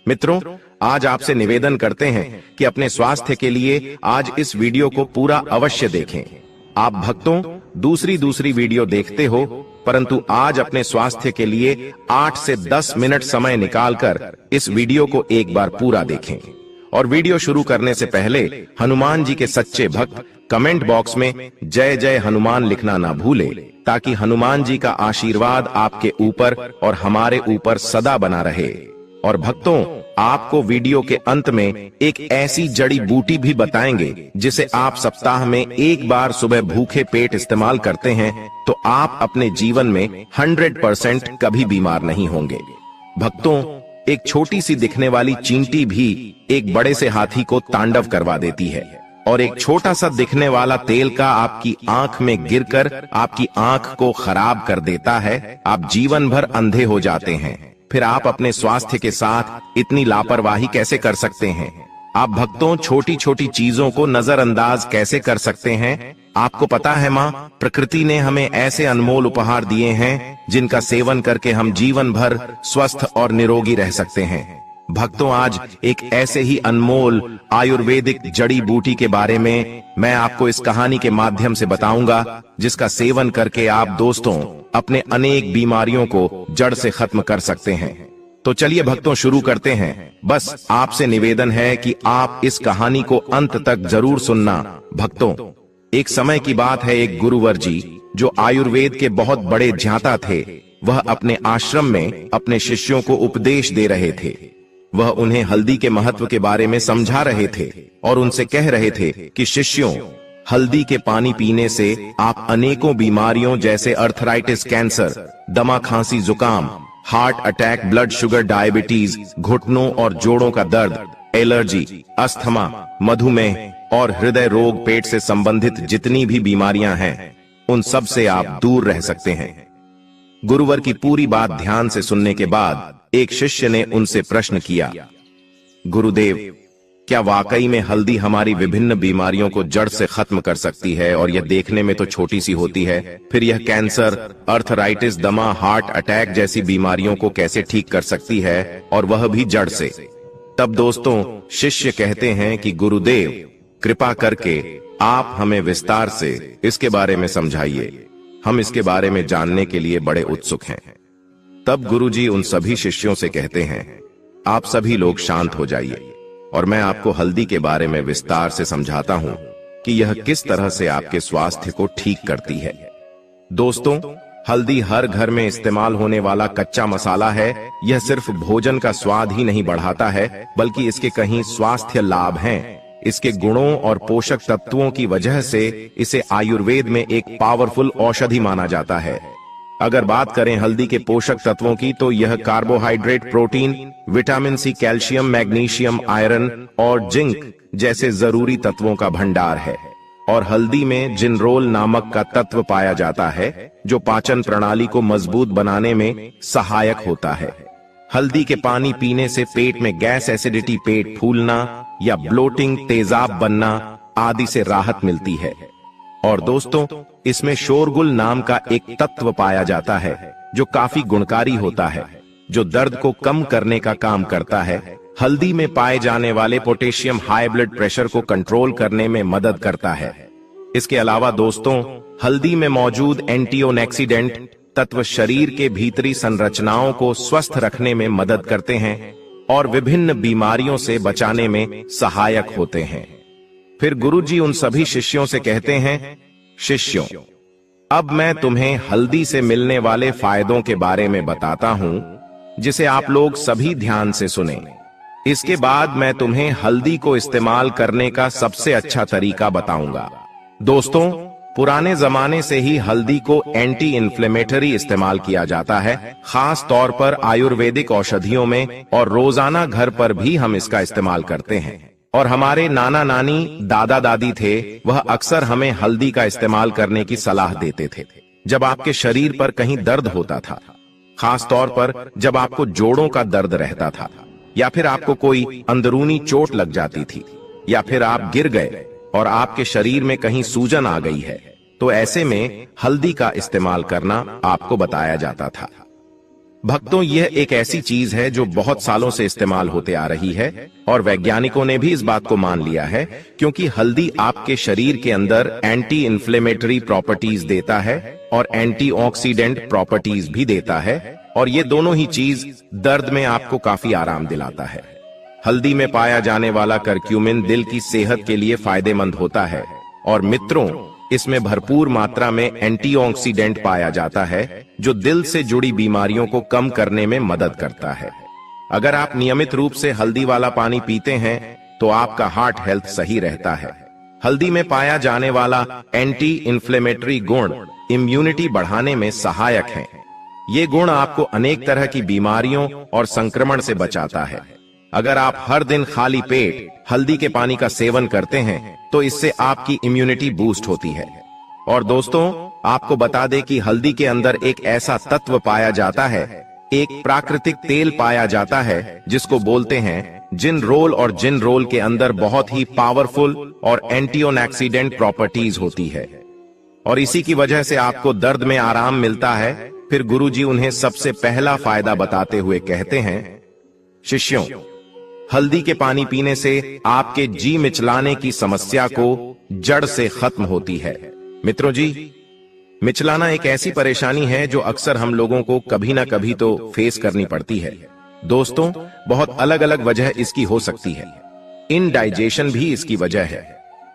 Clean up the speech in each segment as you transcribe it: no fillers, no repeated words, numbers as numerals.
मित्रों, आज आपसे निवेदन करते हैं कि अपने स्वास्थ्य के लिए आज इस वीडियो को पूरा अवश्य देखें। आप भक्तों दूसरी वीडियो देखते हो, परंतु आज अपने स्वास्थ्य के लिए 8 से 10 मिनट समय निकालकर इस वीडियो को एक बार पूरा देखें। और वीडियो शुरू करने से पहले हनुमान जी के सच्चे भक्त कमेंट बॉक्स में जय जय हनुमान लिखना ना भूले, ताकि हनुमान जी का आशीर्वाद आपके ऊपर और हमारे ऊपर सदा बना रहे। और भक्तों, आपको वीडियो के अंत में एक ऐसी जड़ी बूटी भी बताएंगे जिसे आप सप्ताह में एक बार सुबह भूखे पेट इस्तेमाल करते हैं तो आप अपने जीवन में 100% कभी बीमार नहीं होंगे। भक्तों, एक छोटी सी दिखने वाली चींटी भी एक बड़े से हाथी को तांडव करवा देती है, और एक छोटा सा दिखने वाला तेल का आपकी आंख में गिरकर आपकी आंख को खराब कर देता है। आप जीवन भर अंधे हो जाते हैं। फिर आप अपने स्वास्थ्य के साथ इतनी लापरवाही कैसे कर सकते हैं? आप भक्तों छोटी छोटी चीजों को नजरअंदाज कैसे कर सकते हैं? आपको पता है माँ, प्रकृति ने हमें ऐसे अनमोल उपहार दिए हैं जिनका सेवन करके हम जीवन भर स्वस्थ और निरोगी रह सकते हैं। भक्तों, आज एक ऐसे ही अनमोल आयुर्वेदिक जड़ी बूटी के बारे में मैं आपको इस कहानी के माध्यम से बताऊंगा, जिसका सेवन करके आप दोस्तों अपने अनेक बीमारियों को जड़ से खत्म कर सकते हैं। तो चलिए भक्तों शुरू करते हैं। बस आपसे निवेदन है कि आप इस कहानी को अंत तक जरूर सुनना। भक्तों, एक समय की बात है, एक गुरुवर जी जो आयुर्वेद के बहुत बड़े ज्ञाता थे, वह अपने आश्रम में अपने शिष्यों को उपदेश दे रहे थे। वह उन्हें हल्दी के महत्व के बारे में समझा रहे थे और उनसे कह रहे थे कि शिष्यों, हल्दी के पानी पीने से आप अनेकों बीमारियों जैसे अर्थराइटिस, कैंसर, दमा, खांसी, जुकाम, heart attack, blood sugar, diabetes, घुटनों और जोड़ों का दर्द, एलर्जी, अस्थमा, मधुमेह और हृदय रोग, पेट से संबंधित जितनी भी बीमारियां हैं, उन सब से आप दूर रह सकते हैं। गुरुवर की पूरी बात ध्यान से सुनने के बाद एक शिष्य ने उनसे प्रश्न किया, गुरुदेव, क्या वाकई में हल्दी हमारी विभिन्न बीमारियों को जड़ से खत्म कर सकती है? और यह देखने में तो छोटी सी होती है, फिर यह कैंसर, अर्थराइटिस, दमा, हार्ट अटैक जैसी बीमारियों को कैसे ठीक कर सकती है, और वह भी जड़ से? तब दोस्तों शिष्य कहते हैं कि गुरुदेव, कृपा करके आप हमें विस्तार से इसके बारे में समझाइए। हम इसके बारे में जानने के लिए बड़े उत्सुक हैं। तब गुरुजी उन सभी शिष्यों से कहते हैं, आप सभी लोग शांत हो जाइए और मैं आपको हल्दी के बारे में विस्तार से समझाता हूं कि यह किस तरह से आपके स्वास्थ्य को ठीक करती है। दोस्तों, हल्दी हर घर में इस्तेमाल होने वाला कच्चा मसाला है। यह सिर्फ भोजन का स्वाद ही नहीं बढ़ाता है, बल्कि इसके कई स्वास्थ्य लाभ हैं। इसके गुणों और पोषक तत्वों की वजह से इसे आयुर्वेद में एक पावरफुल औषधि माना जाता है। अगर बात करें हल्दी के पोषक तत्वों की, तो यह carbohydrate, protein, vitamin C, calcium, magnesium, iron और जिंक जैसे जरूरी तत्वों का भंडार है। और हल्दी में जिनरोल नामक का तत्व पाया जाता है, जो पाचन प्रणाली को मजबूत बनाने में सहायक होता है। हल्दी के पानी पीने से पेट में गैस, एसिडिटी, पेट फूलना या ब्लोटिंग, तेजाब बनना आदि से राहत मिलती है। और दोस्तों, इसमें शोरगुल नाम का एक तत्व पाया जाता है, जो काफी गुणकारी होता है, जो दर्द को कम करने का काम करता है। हल्दी में पाए जाने वाले पोटेशियम हाई ब्लड प्रेशर को कंट्रोल करने में मदद करता है। इसके अलावा दोस्तों, हल्दी में मौजूद एंटीऑक्सीडेंट तत्व शरीर के भीतरी संरचनाओं को स्वस्थ रखने में मदद करते हैं और विभिन्न बीमारियों से बचाने में सहायक होते हैं। फिर गुरुजी उन सभी शिष्यों से कहते हैं, शिष्यों, अब मैं तुम्हें हल्दी से मिलने वाले फायदों के बारे में बताता हूं, जिसे आप लोग सभी ध्यान से सुनें। इसके बाद मैं तुम्हें हल्दी को इस्तेमाल करने का सबसे अच्छा तरीका बताऊंगा। दोस्तों, पुराने जमाने से ही हल्दी को एंटी इन्फ्लेमेटरी इस्तेमाल किया जाता है, खास तौर पर आयुर्वेदिक औषधियों में, और रोजाना घर पर भी हम इसका इस्तेमाल करते हैं। और हमारे नाना नानी, दादा दादी थे, वह अक्सर हमें हल्दी का इस्तेमाल करने की सलाह देते थे जब आपके शरीर पर कहीं दर्द होता था, खास तौर पर जब आपको जोड़ों का दर्द रहता था, या फिर आपको कोई अंदरूनी चोट लग जाती थी, या फिर आप गिर गए और आपके शरीर में कहीं सूजन आ गई है, तो ऐसे में हल्दी का इस्तेमाल करना आपको बताया जाता था। भक्तों, यह एक ऐसी चीज है जो बहुत सालों से इस्तेमाल होते आ रही है और वैज्ञानिकों ने भी इस बात को मान लिया है, क्योंकि हल्दी आपके शरीर के अंदर एंटी इन्फ्लेमेटरी प्रॉपर्टीज देता है और एंटीऑक्सीडेंट प्रॉपर्टीज भी देता है, और ये दोनों ही चीज दर्द में आपको काफी आराम दिलाता है। हल्दी में पाया जाने वाला करक्यूमिन दिल की सेहत के लिए फायदेमंद होता है, और मित्रों, इसमें भरपूर मात्रा में एंटीऑक्सीडेंट पाया जाता है जो दिल से जुड़ी बीमारियों को कम करने में मदद करता है। अगर आप नियमित रूप से हल्दी वाला पानी पीते हैं तो आपका हार्ट हेल्थ सही रहता है। हल्दी में पाया जाने वाला एंटी इन्फ्लेमेटरी गुण इम्यूनिटी बढ़ाने में सहायक है। ये गुण आपको अनेक तरह की बीमारियों और संक्रमण से बचाता है। अगर आप हर दिन खाली पेट हल्दी के पानी का सेवन करते हैं तो इससे आपकी इम्यूनिटी बूस्ट होती है। और दोस्तों, आपको बता दें कि हल्दी के अंदर एक ऐसा तत्व पाया जाता है, एक प्राकृतिक तेल पाया जाता है जिसको बोलते हैं जिनरोल, और जिनरोल के अंदर बहुत ही पावरफुल और एंटीऑक्सीडेंट प्रॉपर्टीज होती है, और इसी की वजह से आपको दर्द में आराम मिलता है। फिर गुरुजी उन्हें सबसे पहला फायदा बताते हुए कहते हैं, शिष्यों, हल्दी के पानी पीने से आपके जी मिचलाने की समस्या को जड़ से खत्म होती है। मित्रों जी, मिचलाना एक ऐसी परेशानी है जो अक्सर हम लोगों को कभी ना कभी तो फेस करनी पड़ती है। दोस्तों, बहुत अलग अलग वजह इसकी हो सकती है। इनडाइजेशन भी इसकी वजह है।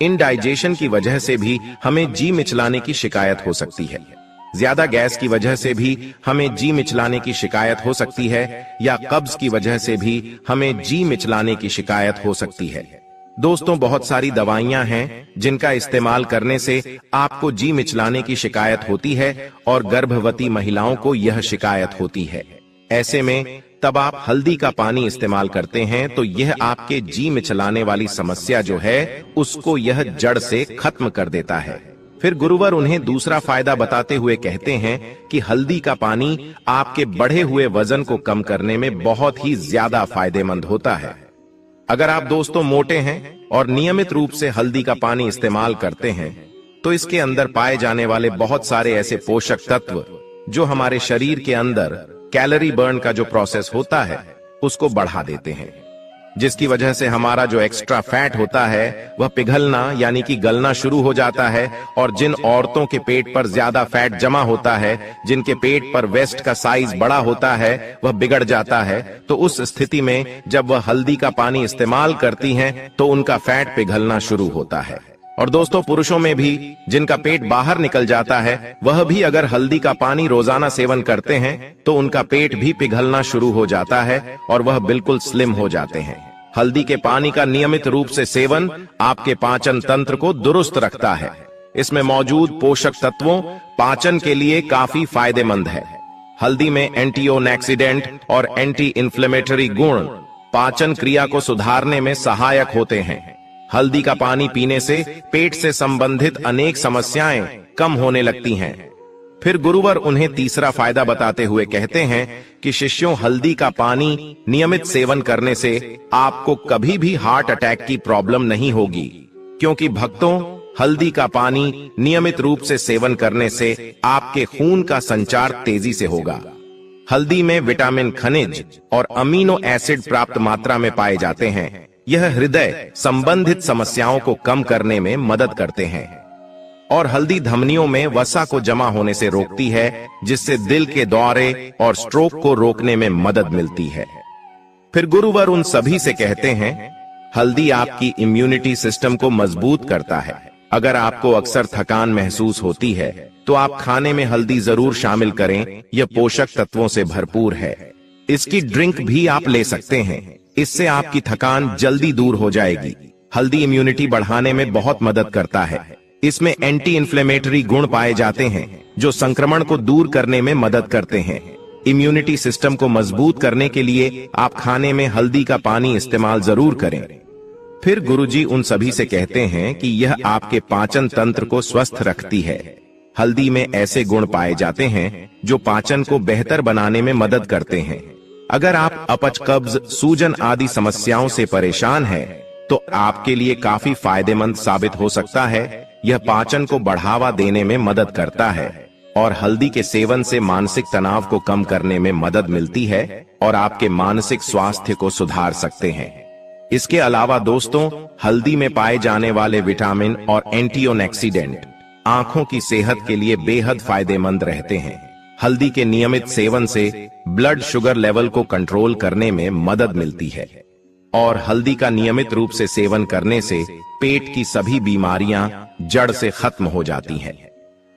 इनडाइजेशन की वजह से भी हमें जी मिचलाने की शिकायत हो सकती है। ज्यादा गैस की वजह से भी हमें जी मिचलाने की शिकायत हो सकती है, या कब्ज की वजह से भी हमें जी मिचलाने की शिकायत हो सकती है। दोस्तों, बहुत सारी दवाइयां हैं जिनका इस्तेमाल करने से आपको जी मिचलाने की शिकायत होती है, और गर्भवती महिलाओं को यह शिकायत होती है। ऐसे में तब आप हल्दी का पानी इस्तेमाल करते हैं तो यह आपके जी मिचलाने वाली समस्या जो है उसको यह जड़ से खत्म कर देता है। फिर गुरुवर उन्हें दूसरा फायदा बताते हुए कहते हैं कि हल्दी का पानी आपके बढ़े हुए वजन को कम करने में बहुत ही ज्यादा फायदेमंद होता है। अगर आप दोस्तों मोटे हैं और नियमित रूप से हल्दी का पानी इस्तेमाल करते हैं तो इसके अंदर पाए जाने वाले बहुत सारे ऐसे पोषक तत्व जो हमारे शरीर के अंदर कैलोरी बर्न का जो प्रोसेस होता है उसको बढ़ा देते हैं, जिसकी वजह से हमारा जो एक्स्ट्रा फैट होता है वह पिघलना यानी कि गलना शुरू हो जाता है। और जिन औरतों के पेट पर ज्यादा फैट जमा होता है, जिनके पेट पर वेस्ट का साइज बड़ा होता है, वह बिगड़ जाता है। तो उस स्थिति में जब वह हल्दी का पानी इस्तेमाल करती हैं तो उनका फैट पिघलना शुरू होता है। और दोस्तों, पुरुषों में भी जिनका पेट बाहर निकल जाता है, वह भी अगर हल्दी का पानी रोजाना सेवन करते हैं तो उनका पेट भी पिघलना शुरू हो जाता है और वह बिल्कुल स्लिम हो जाते हैं। हल्दी के पानी का नियमित रूप से सेवन आपके पाचन तंत्र को दुरुस्त रखता है। इसमें मौजूद पोषक तत्वों पाचन के लिए काफी फायदेमंद है। हल्दी में एंटीऑक्सीडेंट और एंटी इन्फ्लेमेटरी गुण पाचन क्रिया को सुधारने में सहायक होते हैं। हल्दी का पानी पीने से पेट से संबंधित अनेक समस्याएं कम होने लगती हैं। फिर गुरुवर उन्हें तीसरा फायदा बताते हुए कहते हैं कि शिष्यों, हल्दी का पानी नियमित सेवन करने से आपको कभी भी हार्ट अटैक की प्रॉब्लम नहीं होगी, क्योंकि भक्तों, हल्दी का पानी नियमित रूप से सेवन करने से आपके खून का संचार तेजी से होगा। हल्दी में विटामिन, खनिज और अमीनो एसिड प्राप्त मात्रा में पाए जाते हैं। यह हृदय संबंधित समस्याओं को कम करने में मदद करते हैं और हल्दी धमनियों में वसा को जमा होने से रोकती है, जिससे दिल के दौरे और स्ट्रोक को रोकने में मदद मिलती है। फिर गुरुवर उन सभी से कहते हैं, हल्दी आपकी इम्यूनिटी सिस्टम को मजबूत करता है। अगर आपको अक्सर थकान महसूस होती है तो आप खाने में हल्दी जरूर शामिल करें। यह पोषक तत्वों से भरपूर है। इसकी ड्रिंक भी आप ले सकते हैं। इससे आपकी थकान जल्दी दूर हो जाएगी। हल्दी इम्यूनिटी बढ़ाने में बहुत मदद करता है। इसमें एंटी इन्फ्लेमेटरी गुण पाए जाते हैं जो संक्रमण को दूर करने में मदद करते हैं। इम्यूनिटी सिस्टम को मजबूत करने के लिए आप खाने में हल्दी का पानी इस्तेमाल जरूर करें। फिर गुरुजी उन सभी से कहते हैं कि यह आपके पाचन तंत्र को स्वस्थ रखती है। हल्दी में ऐसे गुण पाए जाते हैं जो पाचन को बेहतर बनाने में मदद करते हैं। अगर आप अपच, कब्ज, सूजन आदि समस्याओं से परेशान हैं, तो आपके लिए काफी फायदेमंद साबित हो सकता है। यह पाचन को बढ़ावा देने में मदद करता है और हल्दी के सेवन से मानसिक तनाव को कम करने में मदद मिलती है और आपके मानसिक स्वास्थ्य को सुधार सकते हैं। इसके अलावा दोस्तों, हल्दी में पाए जाने वाले विटामिन और एंटीऑक्सीडेंट आंखों की सेहत के लिए बेहद फायदेमंद रहते हैं। हल्दी के नियमित सेवन से ब्लड शुगर लेवल को कंट्रोल करने में मदद मिलती है और हल्दी का नियमित रूप से सेवन करने से पेट की सभी बीमारियां जड़ से खत्म हो जाती हैं।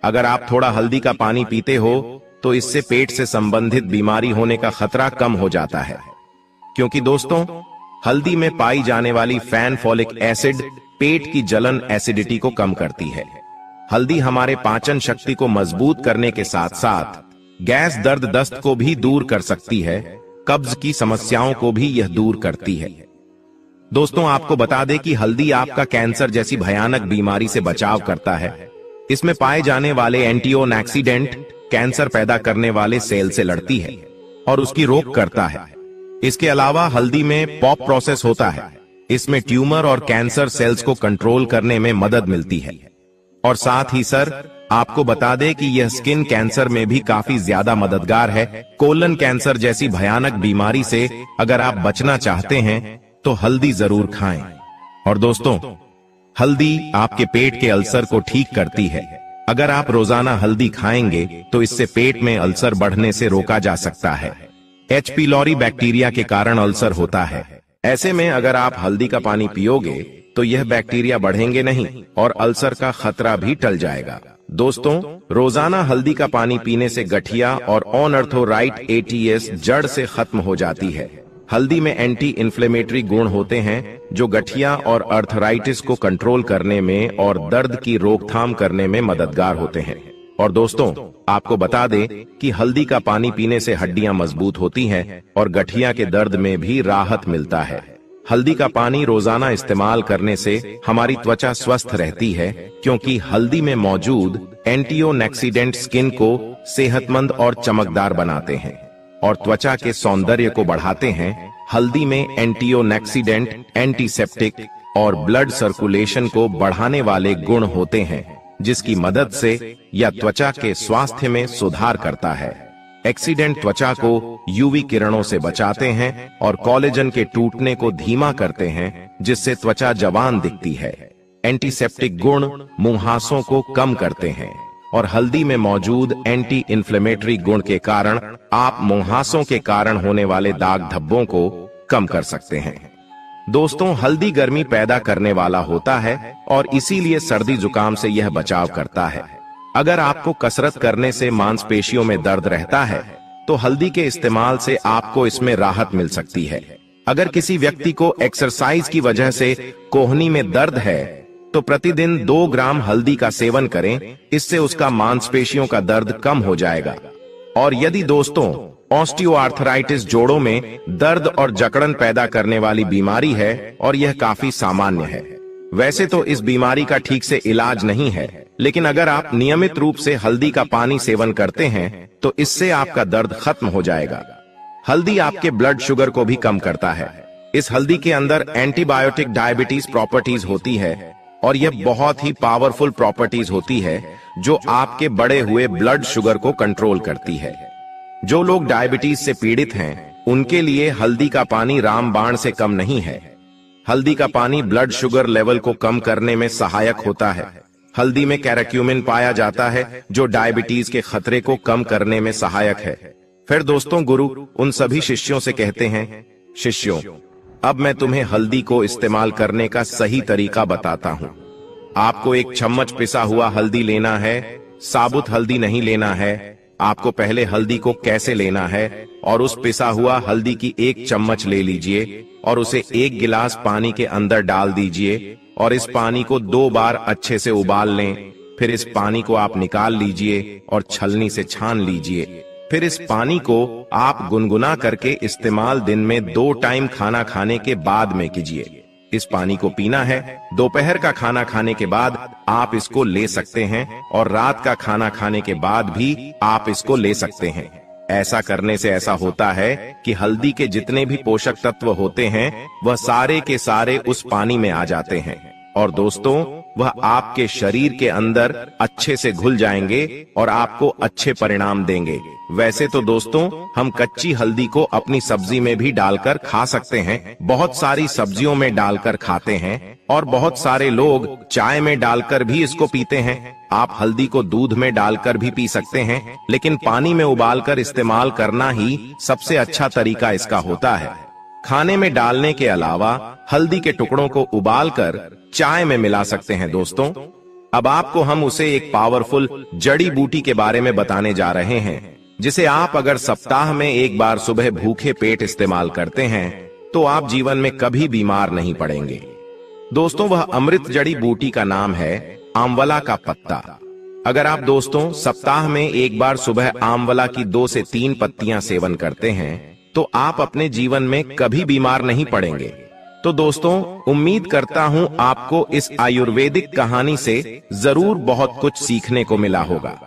अगर आप थोड़ा हल्दी का पानी पीते हो तो इससे पेट से संबंधित बीमारी होने का खतरा कम हो जाता है, क्योंकि दोस्तों हल्दी में पाई जाने वाली फैनफोलिक एसिड पेट की जलन एसिडिटी को कम करती है। हल्दी हमारे पाचन शक्ति को मजबूत करने के साथ साथ गैस, दर्द, दस्त को भी दूर कर सकती है। कब्ज की समस्याओं को भी यह दूर करती है। दोस्तों, आपको बता दें कि हल्दी आपका कैंसर जैसी भयानक बीमारी से बचाव करता है। इसमें पाए जाने वाले एंटीऑक्सीडेंट कैंसर पैदा करने वाले सेल से लड़ती है और उसकी रोक करता है। इसके अलावा हल्दी में पॉप प्रोसेस होता है। इसमें ट्यूमर और कैंसर सेल्स को कंट्रोल करने में मदद मिलती है। और साथ ही सर, आपको बता दें कि यह स्किन कैंसर में भी काफी ज्यादा मददगार है। कोलन कैंसर जैसी भयानक बीमारी से अगर आप बचना चाहते हैं तो हल्दी जरूर खाएं। और दोस्तों, हल्दी आपके पेट के अल्सर को ठीक करती है। अगर आप रोजाना हल्दी खाएंगे तो इससे पेट में अल्सर बढ़ने से रोका जा सकता है। एच पिलोरी बैक्टीरिया के कारण अल्सर होता है। ऐसे में अगर आप हल्दी का पानी पियोगे तो यह बैक्टीरिया बढ़ेंगे नहीं और अल्सर का खतरा भी टल जाएगा। दोस्तों, रोजाना हल्दी का पानी पीने से गठिया और ऑनअर्थोराइट एटीएस जड़ से खत्म हो जाती है। हल्दी में एंटी इन्फ्लेमेटरी गुण होते हैं जो गठिया और अर्थराइटिस को कंट्रोल करने में और दर्द की रोकथाम करने में मददगार होते हैं। और दोस्तों, आपको बता दें कि हल्दी का पानी पीने से हड्डियां मजबूत होती हैं और गठिया के दर्द में भी राहत मिलता है। हल्दी का पानी रोजाना इस्तेमाल करने से हमारी त्वचा स्वस्थ रहती है, क्योंकि हल्दी में मौजूद एंटीऑक्सीडेंट स्किन को सेहतमंद और चमकदार बनाते हैं और त्वचा के सौंदर्य को बढ़ाते हैं। हल्दी में एंटीऑक्सीडेंट, एंटीसेप्टिक और ब्लड सर्कुलेशन को बढ़ाने वाले गुण होते हैं, जिसकी मदद से यह त्वचा के स्वास्थ्य में सुधार करता है। एक्सीडेंट त्वचा को यूवी किरणों से बचाते हैं और कोलेजन के टूटने को धीमा करते हैं, जिससे त्वचा जवान दिखती है। एंटीसेप्टिक गुण मुंहासों को कम करते हैं और हल्दी में मौजूद एंटी इन्फ्लेमेटरी गुण के कारण आप मुंहासों के कारण होने वाले दाग धब्बों को कम कर सकते हैं। दोस्तों, हल्दी गर्मी पैदा करने वाला होता है और इसीलिए सर्दी जुकाम से यह बचाव करता है। अगर आपको कसरत करने से मांसपेशियों में दर्द रहता है तो हल्दी के इस्तेमाल से आपको इसमें राहत मिल सकती है। अगर किसी व्यक्ति को एक्सरसाइज की वजह से कोहनी में दर्द है तो प्रतिदिन 2 ग्राम हल्दी का सेवन करें। इससे उसका मांसपेशियों का दर्द कम हो जाएगा। और यदि दोस्तों ऑस्टियोआर्थराइटिस, जोड़ों में दर्द और जकड़न पैदा करने वाली बीमारी है और यह काफी सामान्य है। वैसे तो इस बीमारी का ठीक से इलाज नहीं है, लेकिन अगर आप नियमित रूप से हल्दी का पानी सेवन करते हैं तो इससे आपका दर्द खत्म हो जाएगा। हल्दी आपके ब्लड शुगर को भी कम करता है। इस हल्दी के अंदर एंटीबायोटिक डायबिटीज प्रॉपर्टीज होती है और यह बहुत ही पावरफुल प्रॉपर्टीज होती है जो आपके बढ़े हुए ब्लड शुगर को कंट्रोल करती है। जो लोग डायबिटीज से पीड़ित हैं उनके लिए हल्दी का पानी रामबाण से कम नहीं है। हल्दी का पानी ब्लड शुगर लेवल को कम करने में सहायक होता है। हल्दी में कैराक्यूमिन पाया जाता है जो डायबिटीज के खतरे को कम करने में सहायक है। फिर दोस्तों, गुरु उन सभी शिष्यों से कहते हैं, शिष्यों, अब मैं तुम्हें हल्दी को इस्तेमाल करने का सही तरीका बताता हूं। आपको 1 चम्मच पिसा हुआ हल्दी लेना है, साबुत हल्दी नहीं लेना है। आपको पहले हल्दी को कैसे लेना है और उस पिसा हुआ हल्दी की 1 चम्मच ले लीजिए और उसे 1 गिलास पानी के अंदर डाल दीजिए और इस पानी को 2 बार अच्छे से उबाल लें। फिर इस पानी को आप निकाल लीजिए और छलनी से छान लीजिए। फिर इस पानी को आप गुनगुना करके इस्तेमाल दिन में 2 टाइम खाना खाने के बाद में कीजिए। इस पानी को पीना है। दोपहर का खाना खाने के बाद आप इसको ले सकते हैं और रात का खाना खाने के बाद भी आप इसको ले सकते हैं। ऐसा करने से ऐसा होता है कि हल्दी के जितने भी पोषक तत्व होते हैं वह सारे के सारे उस पानी में आ जाते हैं और दोस्तों वह आपके शरीर के अंदर अच्छे से घुल जाएंगे और आपको अच्छे परिणाम देंगे। वैसे तो दोस्तों, हम कच्ची हल्दी को अपनी सब्जी में भी डालकर खा सकते हैं, बहुत सारी सब्जियों में डालकर खाते हैं और बहुत सारे लोग चाय में डालकर भी इसको पीते हैं। आप हल्दी को दूध में डालकर भी पी सकते हैं, लेकिन पानी में उबालकर इस्तेमाल करना ही सबसे अच्छा तरीका इसका होता है। खाने में डालने के अलावा हल्दी के टुकड़ों को उबालकर चाय में मिला सकते हैं दोस्तों। अब आपको हम उसे एक पावरफुल जड़ी बूटी के बारे में बताने जा रहे हैं, जिसे आप अगर सप्ताह में एक बार सुबह भूखे पेट इस्तेमाल करते हैं तो आप जीवन में कभी बीमार नहीं पड़ेंगे। दोस्तों, वह अमृत जड़ी बूटी का नाम है आंवला का पत्ता। अगर आप दोस्तों सप्ताह में एक बार सुबह आंवला की 2 से 3 पत्तियां सेवन करते हैं तो आप अपने जीवन में कभी बीमार नहीं पड़ेंगे। तो दोस्तों, उम्मीद करता हूं आपको इस आयुर्वेदिक कहानी से जरूर बहुत कुछ सीखने को मिला होगा।